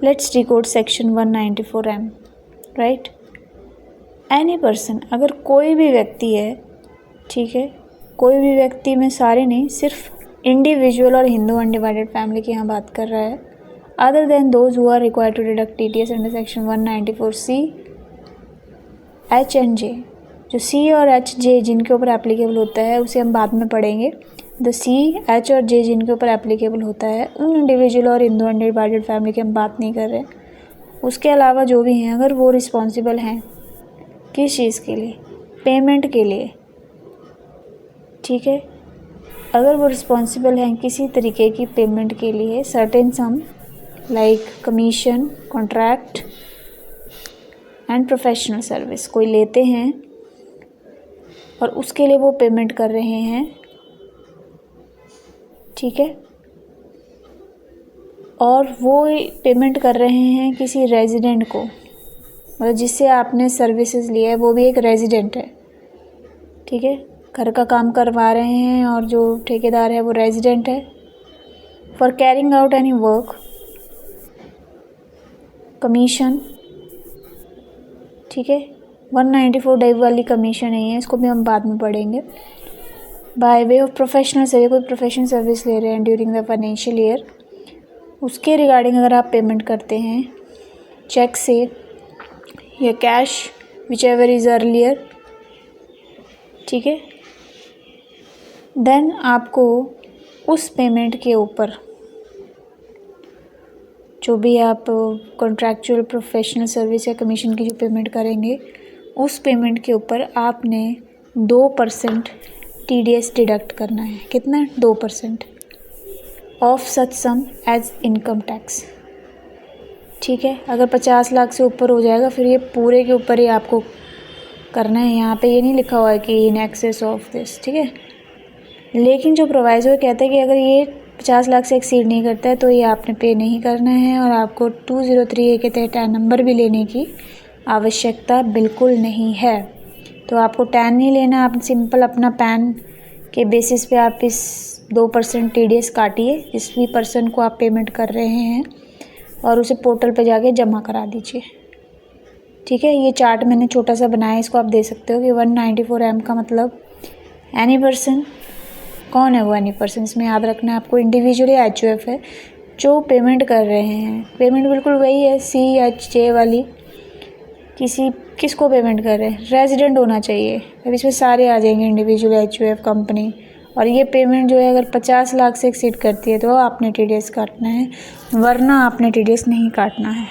Let's decode section 194M, right. Any person, अगर कोई भी व्यक्ति है, ठीक है, कोई भी व्यक्ति में सारे नहीं, सिर्फ इंडिविजुअल और हिंदू अनडिवाइडेड फैमिली की यहाँ बात कर रहा है, other than those who are required to deduct TDS under section 194C, H and J, जो C और H J जिनके ऊपर एप्लीकेबल होता है उसे हम बाद में पढ़ेंगे। द C, H और J जिनके ऊपर एप्लीकेबल होता है उन इंडिविजुअल और हिंदू अनडिवाइडेड फैमिली की हम बात नहीं कर रहे। उसके अलावा जो भी हैं, अगर वो रिस्पॉन्सिबल हैं किस चीज़ के लिए, पेमेंट के लिए, ठीक है, अगर वो रिस्पॉन्सिबल हैं किसी तरीके की पेमेंट के लिए, certain some like commission, contract and professional service कोई लेते हैं और उसके लिए वो पेमेंट कर रहे हैं, ठीक है, और वो पेमेंट कर रहे हैं किसी रेजिडेंट को, मतलब जिससे आपने सर्विसेज लिया है वो भी एक रेजिडेंट है, ठीक है, घर का काम करवा रहे हैं और जो ठेकेदार है वो रेजिडेंट है। For carrying out any work, commission, ठीक है, 194 टाइप वाली कमीशन नहीं है, इसको भी हम बाद में पढ़ेंगे। By way of professional service, कोई प्रोफेशनल सर्विस ले रहे हैं ड्यूरिंग द फाइनेंशियल ईयर, उसके रिगार्डिंग अगर आप पेमेंट करते हैं चेक से या cash, which ever is earlier, ठीक है, देन आपको उस पेमेंट के ऊपर जो भी आप कॉन्ट्रैक्चुअल प्रोफेशनल सर्विस या कमीशन की जो पेमेंट करेंगे उस पेमेंट के ऊपर आपने 2% TDS डिडक्ट करना है। कितना? 2% of such sum as income tax, ठीक है। अगर 50 लाख से ऊपर हो जाएगा फिर ये पूरे के ऊपर ही आपको करना है। यहाँ पे ये नहीं लिखा हुआ है कि इन एक्सेस ऑफ दिस, ठीक है, लेकिन जो प्रोवाइजर कहता है कि अगर ये 50 लाख से एक्सीड नहीं करता है तो ये आपने पे नहीं करना है और आपको 203A के तहत टैन नंबर भी लेने की आवश्यकता बिल्कुल नहीं है। तो आपको टैन नहीं लेना, आप सिंपल अपना पैन के बेसिस पे आप इस 2% TDS काटिए जिस भी पर्सन को आप पेमेंट कर रहे हैं और उसे पोर्टल पे जाके जमा करा दीजिए, ठीक है। ये चार्ट मैंने छोटा सा बनाया, इसको आप दे सकते हो कि 194M का मतलब एनी पर्सन, कौन है वो एनी पर्सन, इसमें याद रखना है आपको, इंडिविजुअल या HUF है जो पेमेंट कर रहे हैं। पेमेंट बिल्कुल वही है CHJ वाली, किसको पेमेंट कर रहे हैं, रेजिडेंट होना चाहिए। अब इसमें सारे आ जाएंगे, इंडिविजुअल, HUF, कंपनी, और ये पेमेंट जो है अगर 50 लाख से एक्सीड करती है तो आपने TDS काटना है, वरना आपने TDS नहीं काटना है।